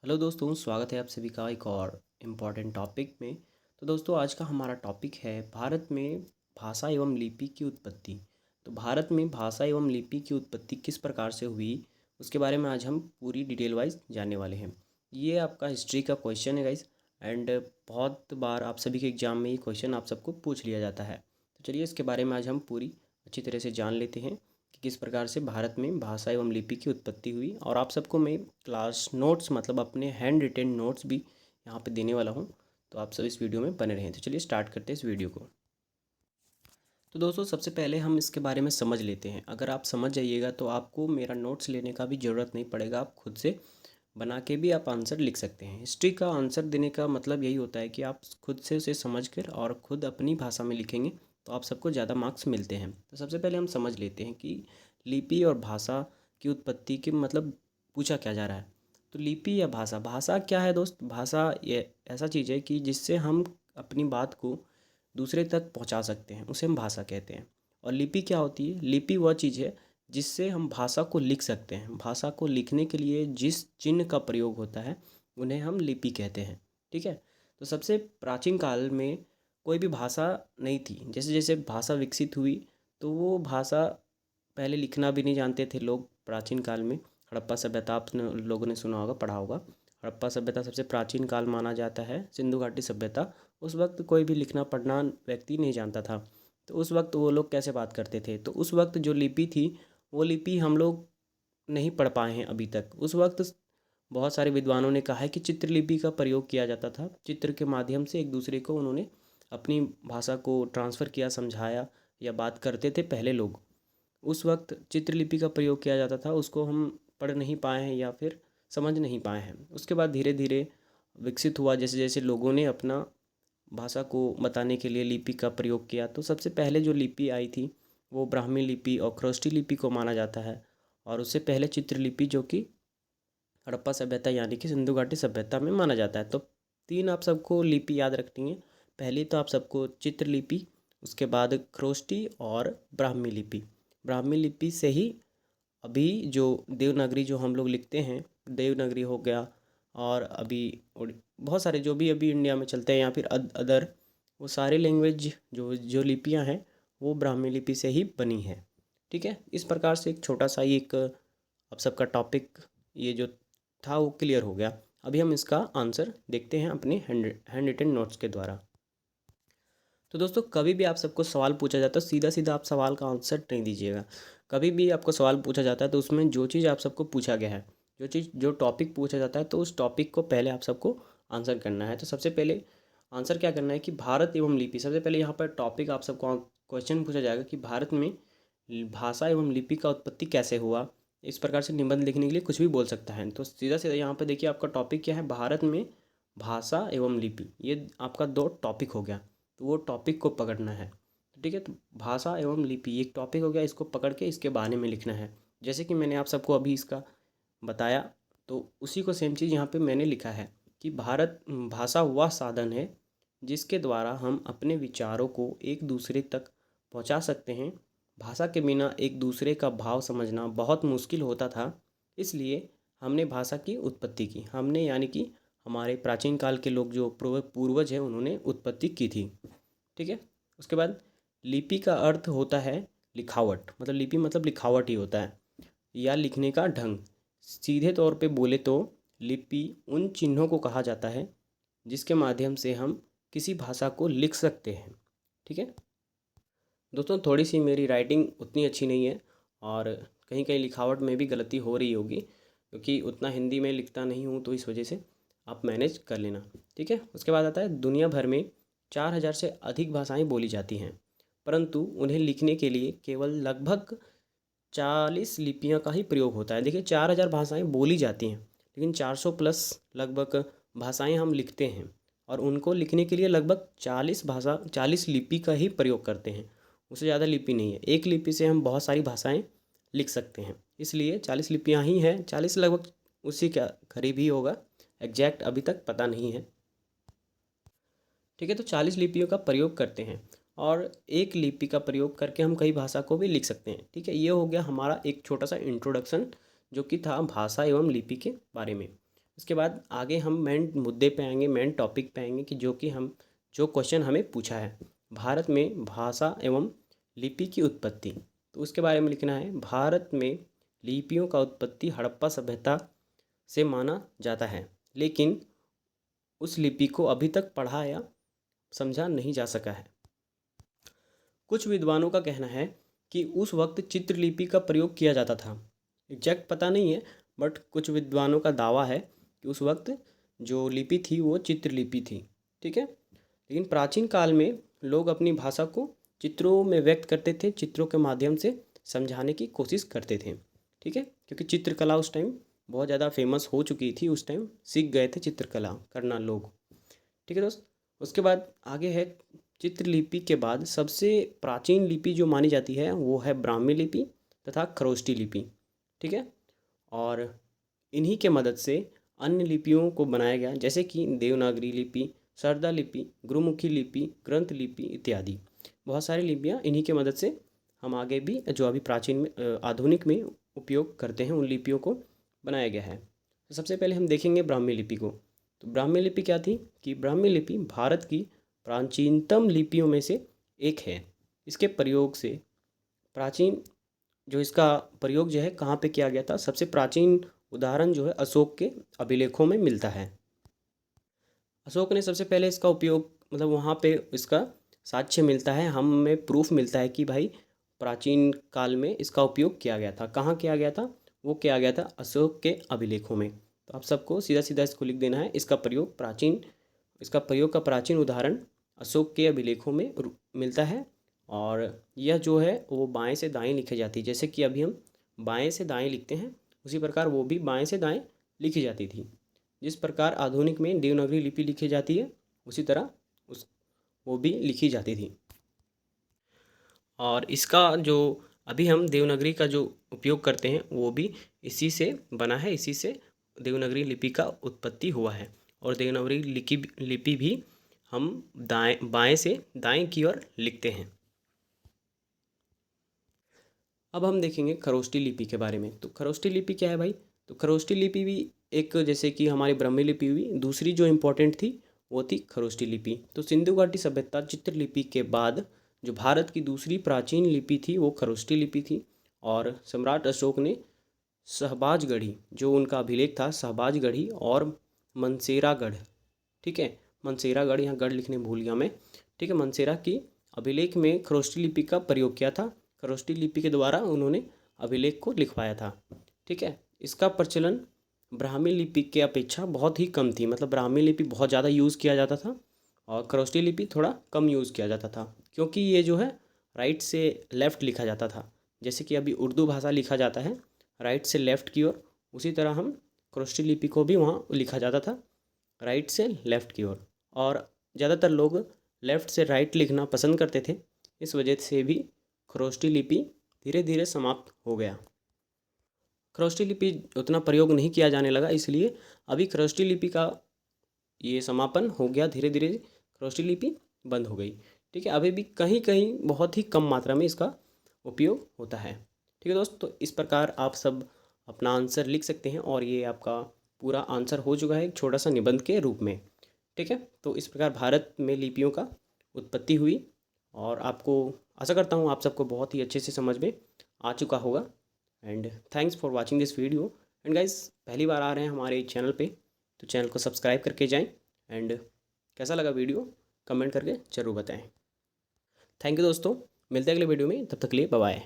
Hello दोस्तों, स्वागत है आप सभी का एक और इम्पॉर्टेंट टॉपिक में। तो दोस्तों, आज का हमारा टॉपिक है भारत में भाषा एवं लिपि की उत्पत्ति। तो भारत में भाषा एवं लिपि की उत्पत्ति किस प्रकार से हुई, उसके बारे में आज हम पूरी डिटेल वाइज जानने वाले हैं। ये आपका हिस्ट्री का क्वेश्चन है गाइस, एंड बहुत बार आप सभी के एग्जाम में ये क्वेश्चन आप सबको पूछ लिया जाता है। तो चलिए इसके बारे में आज हम पूरी अच्छी तरह से जान लेते हैं कि किस प्रकार से भारत में भाषा एवं लिपि की उत्पत्ति हुई। और आप सबको मैं क्लास नोट्स मतलब अपने हैंड रिटेन नोट्स भी यहाँ पे देने वाला हूँ, तो आप सब इस वीडियो में बने रहें। तो चलिए स्टार्ट करते हैं इस वीडियो को। तो दोस्तों, सबसे पहले हम इसके बारे में समझ लेते हैं। अगर आप समझ जाइएगा तो आपको मेरा नोट्स लेने का भी ज़रूरत नहीं पड़ेगा, आप खुद से बना के भी आप आंसर लिख सकते हैं। हिस्ट्री का आंसर देने का मतलब यही होता है कि आप खुद से उसे समझ कर और खुद अपनी भाषा में लिखेंगे तो आप सबको ज़्यादा मार्क्स मिलते हैं। तो सबसे पहले हम समझ लेते हैं कि लिपि और भाषा की उत्पत्ति के मतलब पूछा क्या जा रहा है। तो लिपि या भाषा, भाषा क्या है दोस्त? भाषा ये ऐसा चीज़ है कि जिससे हम अपनी बात को दूसरे तक पहुंचा सकते हैं, उसे हम भाषा कहते हैं। और लिपि क्या होती है? लिपि वह चीज़ है जिससे हम भाषा को लिख सकते हैं। भाषा को लिखने के लिए जिस चिन्ह का प्रयोग होता है उन्हें हम लिपि कहते हैं। ठीक है। तो सबसे प्राचीन काल में कोई भी भाषा नहीं थी। जैसे जैसे भाषा विकसित हुई तो वो भाषा, पहले लिखना भी नहीं जानते थे लोग प्राचीन काल में। हड़प्पा सभ्यता आपने लोगों ने सुना होगा, पढ़ा होगा। हड़प्पा सभ्यता सबसे प्राचीन काल माना जाता है। सिंधु घाटी सभ्यता, उस वक्त कोई भी लिखना पढ़ना व्यक्ति नहीं जानता था। तो उस वक्त वो लोग कैसे बात करते थे? तो उस वक्त जो लिपि थी वो लिपि हम लोग नहीं पढ़ पाए हैं अभी तक। उस वक्त बहुत सारे विद्वानों ने कहा है कि चित्रलिपि का प्रयोग किया जाता था। चित्र के माध्यम से एक दूसरे को उन्होंने अपनी भाषा को ट्रांसफ़र किया, समझाया या बात करते थे पहले लोग। उस वक्त चित्रलिपि का प्रयोग किया जाता था, उसको हम पढ़ नहीं पाए हैं या फिर समझ नहीं पाए हैं। उसके बाद धीरे धीरे विकसित हुआ, जैसे जैसे लोगों ने अपना भाषा को बताने के लिए लिपि का प्रयोग किया। तो सबसे पहले जो लिपि आई थी वो ब्राह्मी लिपि और खरोष्ठी लिपि को माना जाता है। और उससे पहले चित्रलिपि, जो कि हड़प्पा सभ्यता यानी कि सिंधु घाटी सभ्यता में माना जाता है। तो तीन आप सबको लिपि याद रखनी है। पहली तो आप सबको चित्रलिपि, उसके बाद खरोष्ठी और ब्राह्मी लिपि। ब्राह्मी लिपि से ही अभी जो देवनागरी जो हम लोग लिखते हैं, देवनागरी हो गया, और अभी बहुत सारे जो भी अभी इंडिया में चलते हैं या फिर अदर, वो सारे लैंग्वेज जो जो लिपियां हैं वो ब्राह्मी लिपि से ही बनी है। ठीक है। इस प्रकार से एक छोटा सा ये एक अब सबका टॉपिक ये जो था वो क्लियर हो गया। अभी हम इसका आंसर देखते हैं अपने हैंड रिटन नोट्स के द्वारा। तो दोस्तों, कभी भी आप सबको सवाल पूछा जाता है सीधा सीधा आप सवाल का आंसर नहीं दीजिएगा। कभी भी आपको सवाल पूछा जाता है तो उसमें जो चीज़ आप सबको पूछा गया है, जो चीज़ जो टॉपिक पूछा जाता है, तो उस टॉपिक को पहले आप सबको आंसर करना है। तो सबसे पहले आंसर क्या करना है कि भारत एवं लिपि। सबसे पहले यहाँ पर टॉपिक आप सबको क्वेश्चन पूछा जाएगा कि भारत में भाषा एवं लिपि का उत्पत्ति कैसे हुआ। इस प्रकार से निबंध लिखने के लिए कुछ भी बोल सकता है। तो सीधा सीधा यहाँ पर देखिए आपका टॉपिक क्या है, भारत में भाषा एवं लिपि। ये आपका दो टॉपिक हो गया, तो वो टॉपिक को पकड़ना है। ठीक है। तो भाषा एवं लिपि एक टॉपिक हो गया, इसको पकड़ के इसके बारे में लिखना है। जैसे कि मैंने आप सबको अभी इसका बताया, तो उसी को सेम चीज़ यहाँ पे मैंने लिखा है कि भारत भाषा वह साधन है जिसके द्वारा हम अपने विचारों को एक दूसरे तक पहुँचा सकते हैं। भाषा के बिना एक दूसरे का भाव समझना बहुत मुश्किल होता था, इसलिए हमने भाषा की उत्पत्ति की। हमने यानी कि हमारे प्राचीन काल के लोग जो पूर्वज हैं उन्होंने उत्पत्ति की थी। ठीक है। उसके बाद लिपि का अर्थ होता है लिखावट, मतलब लिपि मतलब लिखावट ही होता है या लिखने का ढंग। सीधे तौर पे बोले तो लिपि उन चिन्हों को कहा जाता है जिसके माध्यम से हम किसी भाषा को लिख सकते हैं। ठीक है दोस्तों, थोड़ी सी मेरी राइटिंग उतनी अच्छी नहीं है और कहीं कहीं लिखावट में भी गलती हो रही होगी, क्योंकि उतना हिंदी में लिखता नहीं हूँ, तो इस वजह से आप मैनेज कर लेना। ठीक है। उसके बाद आता है दुनिया भर में 4000 से अधिक भाषाएं बोली जाती हैं, परंतु उन्हें लिखने के लिए केवल लगभग 40 लिपियां का ही प्रयोग होता है। देखिए, 4000 भाषाएं बोली जाती हैं लेकिन 400 प्लस लगभग भाषाएं हम लिखते हैं, और उनको लिखने के लिए लगभग 40 लिपि का ही प्रयोग करते हैं। उससे ज़्यादा लिपि नहीं है। एक लिपि से हम बहुत सारी भाषाएं लिख सकते हैं, इसलिए 40 लिपियां ही हैं। 40 लगभग उसी का करीब ही होगा, एग्जैक्ट अभी तक पता नहीं है। ठीक है। तो 40 लिपियों का प्रयोग करते हैं और एक लिपि का प्रयोग करके हम कई भाषा को भी लिख सकते हैं। ठीक है। ये हो गया हमारा एक छोटा सा इंट्रोडक्शन जो कि था भाषा एवं लिपि के बारे में। उसके बाद आगे हम मेन मुद्दे पे आएंगे, मेन टॉपिक पे आएंगे कि जो क्वेश्चन हमें पूछा है, भारत में भाषा एवं लिपि की उत्पत्ति। तो उसके बारे में लिखना है, भारत में लिपियों का उत्पत्ति हड़प्पा सभ्यता से माना जाता है, लेकिन उस लिपि को अभी तक पढ़ा या समझा नहीं जा सका है। कुछ विद्वानों का कहना है कि उस वक्त चित्रलिपि का प्रयोग किया जाता था। एग्जैक्ट पता नहीं है, बट कुछ विद्वानों का दावा है कि उस वक्त जो लिपि थी वो चित्रलिपि थी। ठीक है, लेकिन प्राचीन काल में लोग अपनी भाषा को चित्रों में व्यक्त करते थे, चित्रों के माध्यम से समझाने की कोशिश करते थे। ठीक है, क्योंकि चित्रकला उस टाइम बहुत ज़्यादा फेमस हो चुकी थी, उस टाइम सीख गए थे चित्रकला करना लोग। ठीक है दोस्त, उसके बाद आगे है, चित्रलिपि के बाद सबसे प्राचीन लिपि जो मानी जाती है वो है ब्राह्मी लिपि तथा खरोष्टी लिपि। ठीक है, और इन्हीं के मदद से अन्य लिपियों को बनाया गया, जैसे कि देवनागरी लिपि, शारदा लिपि, गुरुमुखी लिपि, ग्रंथ लिपि इत्यादि। बहुत सारी लिपियाँ इन्हीं के मदद से हम आगे भी जो अभी प्राचीन में आधुनिक में उपयोग करते हैं उन लिपियों को बनाया गया है। तो सबसे पहले हम देखेंगे ब्राह्मी लिपि को। तो ब्राह्मी लिपि क्या थी कि ब्राह्मी लिपि भारत की प्राचीनतम लिपियों में से एक है। इसके प्रयोग से प्राचीन जो इसका प्रयोग जो है कहाँ पे किया गया था, सबसे प्राचीन उदाहरण जो है अशोक के अभिलेखों में मिलता है। अशोक ने सबसे पहले इसका उपयोग, मतलब वहाँ पे इसका साक्ष्य मिलता है, हमें प्रूफ मिलता है कि भाई प्राचीन काल में इसका उपयोग किया गया था। कहाँ किया गया था, वो किया गया था अशोक के अभिलेखों में। तो आप सबको सीधा सीधा इसको लिख देना है, इसका प्रयोग का प्राचीन उदाहरण अशोक के अभिलेखों में मिलता है। और यह जो है वो बाएं से दाएं लिखी जाती है, जैसे कि अभी हम बाएं से दाएं लिखते हैं, उसी प्रकार वो भी बाएं से दाएं लिखी जाती थी। जिस प्रकार आधुनिक में देवनागरी लिपि लिखी जाती है, उसी तरह वो भी लिखी जाती थी। और इसका जो अभी हम देवनागरी का जो उपयोग करते हैं वो भी इसी से बना है, इसी से देवनागरी लिपि का उत्पत्ति हुआ है। और देवनागरी लिपि भी हम बाएं से दाएं की ओर लिखते हैं। अब हम देखेंगे खरोष्टी लिपि के बारे में। तो खरोष्टी लिपि क्या है भाई, तो खरोष्टी लिपि भी एक, जैसे कि हमारी ब्राह्मी लिपि हुई, दूसरी जो इम्पोर्टेंट थी वो थी खरोष्टी लिपि। तो सिंधु घाटी सभ्यता चित्रलिपि के बाद जो भारत की दूसरी प्राचीन लिपि थी वो खरोष्टी लिपि थी। और सम्राट अशोक ने शहबाजगढ़ी, जो उनका अभिलेख था शहबाजगढ़ी और मनसेरागढ़, ठीक है, मनसेरागढ़, यहाँ गढ़ लिखने भूल गया मैं, ठीक है, मनसेरा की अभिलेख में खरोष्टी लिपि का प्रयोग किया था। खरोष्टी लिपि के द्वारा उन्होंने अभिलेख को लिखवाया था। ठीक है, इसका प्रचलन ब्राह्मी लिपि के अपेक्षा बहुत ही कम थी, मतलब ब्राह्मी लिपि बहुत ज़्यादा यूज़ किया जाता था और खरोष्टी लिपि थोड़ा कम यूज़ किया जाता था, क्योंकि ये जो है राइट से लेफ़्ट लिखा जाता था। जैसे कि अभी उर्दू भाषा लिखा जाता है राइट से लेफ़्ट की ओर, उसी तरह हम खरोष्टी लिपि को भी वहाँ लिखा जाता था राइट से लेफ़्ट की ओर। और ज़्यादातर लोग लेफ़्ट से राइट लिखना पसंद करते थे, इस वजह से भी खरोष्टी लिपि धीरे धीरे समाप्त हो गया। खरोष्टी लिपि उतना प्रयोग नहीं किया जाने लगा, इसलिए अभी खरोष्टी लिपि का ये समापन हो गया, धीरे धीरे खरोष्टी लिपि बंद हो गई। ठीक है, अभी भी कहीं कहीं बहुत ही कम मात्रा में इसका उपयोग होता है। ठीक है दोस्त, तो इस प्रकार आप सब अपना आंसर लिख सकते हैं और ये आपका पूरा आंसर हो चुका है एक छोटा सा निबंध के रूप में। ठीक है, तो इस प्रकार भारत में लिपियों का उत्पत्ति हुई और आपको आशा करता हूँ आप सबको बहुत ही अच्छे से समझ में आ चुका होगा। And thanks for watching this video. And guys, पहली बार आ रहे हैं हमारे चैनल पे तो चैनल को सब्सक्राइब करके जाएं। एंड कैसा लगा वीडियो कमेंट करके ज़रूर बताएं। थैंक यू दोस्तों, मिलते हैं अगले वीडियो में, तब तक के लिए बाय बाय।